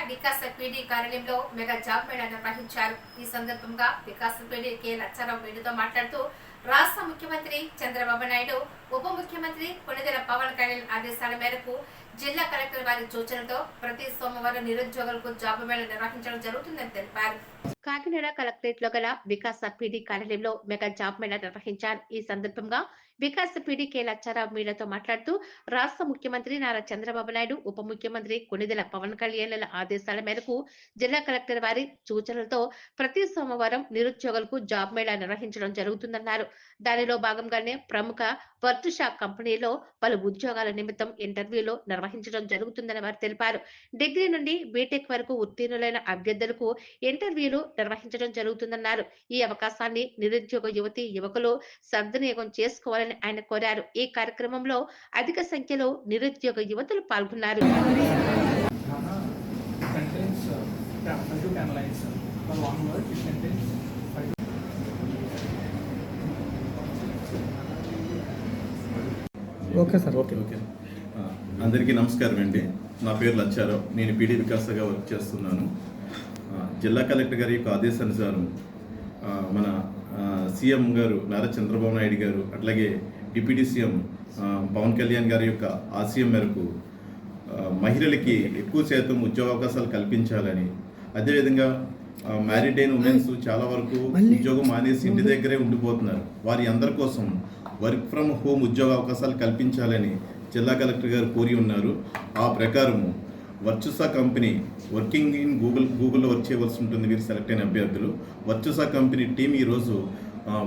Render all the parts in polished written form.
Vikas PD కార్యాలయంలో mega job Mela నిర్వహించారు. ఈ సందర్భంగా వికాస్ పీడీ కె లచ్చారావు మీడియాతో మాట్లాడుతూ రాష్ట్ర ముఖ్యమంత్రి చంద్రబాబు నాయుడు, ఉప ముఖ్యమంత్రి కొణిదెల పవన్ కళ్యాణ్ ఆదేశాల మేరకు జిల్లా కలెక్టర్ వారి సూచనలతో ప్రతి సోమవారం నిరుద్యోగులకు జాబ్ మేళా నిర్వహించడం జరుగుతుందని తెలిపారు. కాకినాడ కలెక్టరేట్ లో గల వికాస్ పీడీ కార్యాలయంలో మెగా జాబ్ మేళా నిర్వహించారు. ఈ సందర్భంగా వికాస్ పీడీ కె లచ్చారావు మీడియాతో మాట్లాడుతూ రాష్ట్ర ముఖ్యమంత్రి నారా చంద్రబాబు నాయుడు, ఉప ముఖ్యమంత్రి కొణిదెల పవన్ కళ్యాణ్ల ఆదేశాల మేరకు జిల్లా కలెక్టర్ వారి సూచనలతో ప్రతి సోమవారం నిరుద్యోగులకు జాబ్ మేళా నిర్వహించడం జరుగుతుందన్నారు. దానిలో భాగంగానే ప్రముఖ వర్చుషా కంపెనీలో పలు ఉద్యోగాల నిమిత్తం ఇంటర్వ్యూలో నిర్వహించడం జరుగుతుందని వారు తెలిపారు. డిగ్రీ నుండి బీటెక్ వరకు ఉత్తీర్ణులైన అభ్యర్థులకు ఇంటర్వ్యూలు నిర్వహించడం జరుగుతుందన్నారు. ఈ అవకాశాన్ని నిరుద్యోగ యువతి యువకులు సద్వినియోగం చేసుకోవాలని ఆయన కోరారు. ఈ కార్యక్రమంలో అధిక సంఖ్యలో నిరుద్యోగ యువతులు పాల్గొన్నారు. అందరికీ నమస్కారం అండి. నా పేరు లచ్చారావు. నేను పీడీ వికాసగా వర్క్ చేస్తున్నాను. జిల్లా కలెక్టర్ గారి యొక్క ఆదేశానుసారం మన సీఎం గారు నారా చంద్రబాబు నాయుడు గారు, అట్లాగే డిప్యూటీ సీఎం పవన్ కళ్యాణ్ గారి యొక్క ఆశయం మేరకు మహిళలకి ఎక్కువ శాతం ఉద్యోగ అవకాశాలు కల్పించాలని, అదేవిధంగా మ్యారీడ్ అయిన ఉమెన్స్ చాలా వరకు ఉద్యోగం మానేసి ఇంటి దగ్గరే ఉండిపోతున్నారు. వారి అందరి కోసం వర్క్ ఫ్రమ్ హోమ్ ఉద్యోగ అవకాశాలు కల్పించాలని జిల్లా కలెక్టర్ గారు కోరి ఉన్నారు. ఆ ప్రకారము వర్చుసా కంపెనీ వర్కింగ్ ఇన్ గూగుల్లో వర్క్ చేయవలసి ఉంటుంది. మీరు సెలెక్ట్ అయిన అభ్యర్థులు వర్చుసా కంపెనీ టీం ఈరోజు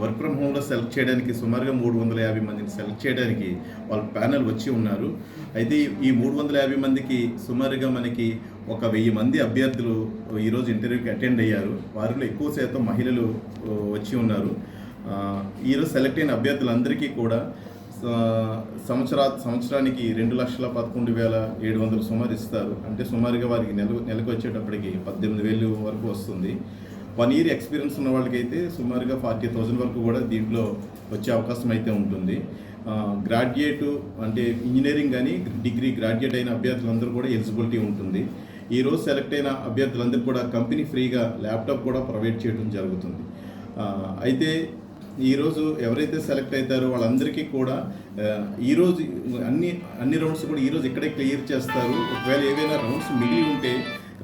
వర్క్ ఫ్రమ్ హోమ్లో సెలెక్ట్ చేయడానికి సుమారుగా 350 మందిని సెలెక్ట్ చేయడానికి వాళ్ళ ప్యానెల్ వచ్చి ఉన్నారు. అయితే ఈ 350 మందికి సుమారుగా మనకి 1000 మంది అభ్యర్థులు ఈరోజు ఇంటర్వ్యూకి అటెండ్ అయ్యారు. వారిలో ఎక్కువ శాతం మహిళలు వచ్చి ఉన్నారు. ఈరోజు సెలెక్ట్ అయిన అభ్యర్థులందరికీ కూడా సంవత్సరానికి 2,11,700 సుమారు ఇస్తారు. అంటే సుమారుగా వారికి నెలకు వచ్చేటప్పటికి 18,000 వరకు వస్తుంది. 1 year ఎక్స్పీరియన్స్ ఉన్న వాళ్ళకైతే సుమారుగా 40,000 వరకు కూడా దీంట్లో వచ్చే అవకాశం అయితే ఉంటుంది. గ్రాడ్యుయేట్ అంటే ఇంజనీరింగ్ కానీ డిగ్రీ గ్రాడ్యుయేట్ అయిన అభ్యర్థులందరూ కూడా ఎలిజిబిలిటీ ఉంటుంది. ఈరోజు సెలెక్ట్ అయిన అభ్యర్థులందరూ కూడా కంపెనీ ఫ్రీగా ల్యాప్టాప్ కూడా ప్రొవైడ్ చేయడం జరుగుతుంది. అయితే ఈరోజు ఎవరైతే సెలెక్ట్ అవుతారో వాళ్ళందరికీ కూడా ఈరోజు అన్ని రౌండ్స్ కూడా ఈరోజు ఇక్కడే క్లియర్ చేస్తారు. ఒకవేళ ఏవైనా రౌండ్స్ మిగిలి ఉంటే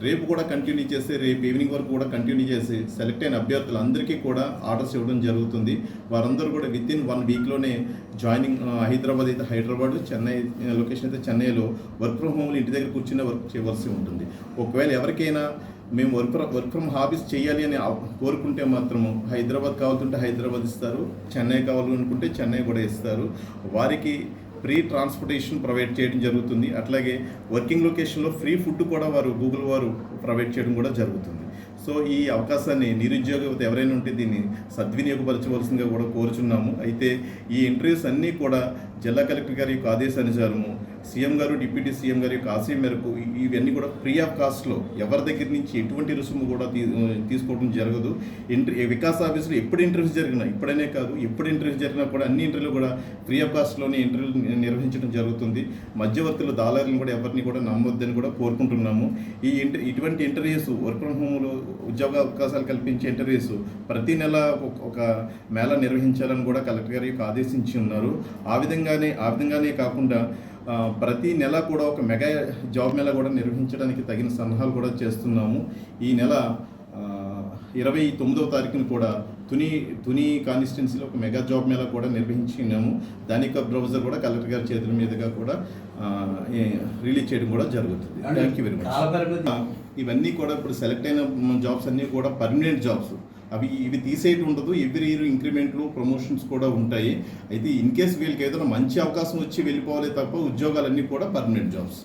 రేపు కూడా కంటిన్యూ చేసి రేపు ఈవినింగ్ వరకు కూడా కంటిన్యూ చేసి సెలెక్ట్ అయిన అభ్యర్థులందరికీ కూడా ఆర్డర్స్ ఇవ్వడం జరుగుతుంది. వారందరూ కూడా వితిన్ 1 వీక్లోనే జాయినింగ్ హైదరాబాద్ అయితే హైదరాబాద్, చెన్నై లొకేషన్ అయితే చెన్నైలో వర్క్ ఫ్రమ్ హోమ్లో ఇంటి దగ్గర కూర్చునే వర్క్ చేయవలసి ఉంటుంది. ఒకవేళ ఎవరికైనా మేము వర్క్ ఫ్రమ్ హాబీస్ చేయాలి అని కోరుకుంటే మాత్రము హైదరాబాద్ కావాలంటే హైదరాబాద్ ఇస్తారు, చెన్నై కావాలనుకుంటే చెన్నై కూడా ఇస్తారు. వారికి ఫ్రీ ట్రాన్స్పోర్టేషన్ ప్రొవైడ్ చేయడం జరుగుతుంది. అట్లాగే వర్కింగ్ లొకేషన్లో ఫ్రీ ఫుడ్ కూడా గూగుల్ వారు ప్రొవైడ్ చేయడం కూడా జరుగుతుంది. సో ఈ అవకాశాన్ని నిరుద్యోగ యువత ఎవరైనా ఉంటే దీన్ని సద్వినియోగపరచవలసిందిగా కూడా కోరుచున్నాము. అయితే ఈ ఇంటర్వ్యూస్ అన్నీ కూడా జిల్లా కలెక్టర్ గారి యొక్క ఆదేశానుసారము సీఎం గారు, డిప్యూటీ సీఎం గారి యొక్క ఆశయం మేరకు ఇవన్నీ కూడా ఫ్రీ ఆఫ్ కాస్ట్లో ఎవరి దగ్గర నుంచి ఎటువంటి రుసుము కూడా తీసుకోవడం జరగదు. వికాస్ ఆఫీసులో ఎప్పుడు ఇంటర్వ్యూస్ జరిగినా, ఇప్పుడనే కాదు ఎప్పుడు ఇంటర్వ్యూస్ జరిగినా కూడా అన్ని ఇంటర్వ్యూలు కూడా ఫ్రీ ఆఫ్ కాస్ట్లోనే ఇంటర్వ్యూలు నిర్వహించడం జరుగుతుంది. మధ్యవర్తులు దాలారులను కూడా ఎవరిని కూడా నమ్మొద్దని కూడా కోరుకుంటున్నాము. ఇటువంటి ఇంటర్వ్యూస్ వర్క్ ఫ్రమ్ హోమ్లో ఉద్యోగ అవకాశాలు కల్పించే ఇంటర్వ్యూస్ ప్రతి నెల ఒక మేళా నిర్వహించాలని కూడా కలెక్టర్ గారి యొక్క ఆదేశించి ఉన్నారు. ఆ విధంగానే కాకుండా ప్రతి నెల కూడా ఒక మెగా జాబ్ మేళా కూడా నిర్వహించడానికి తగిన సన్నాహాలు కూడా చేస్తున్నాము. ఈ నెల 29వ తారీఖున కూడా తుని కాన్స్టిట్యున్సీలో ఒక మెగా జాబ్ మేళా కూడా నిర్వహించినాము. దాని యొక్క బ్రౌజర్ కూడా కలెక్టర్ గారి చేతుల మీదుగా కూడా రిలీజ్ చేయడం కూడా జరుగుతుంది. Thank you very much. ఇవన్నీ కూడా ఇప్పుడు సెలెక్ట్ అయిన జాబ్స్ అన్నీ కూడా పర్మనెంట్ జాబ్స్. ఇవి తీసేయటం ఉండదు. ఎవ్రీ ఇయర్ ఇంక్రిమెంట్లు, ప్రమోషన్స్ కూడా ఉంటాయి. అయితే ఇన్ కేస్ వీళ్ళకి ఏదైనా మంచి అవకాశం వచ్చి వెళ్ళిపోవాలి తప్ప ఉద్యోగాలన్నీ కూడా పర్మనెంట్ జాబ్స్.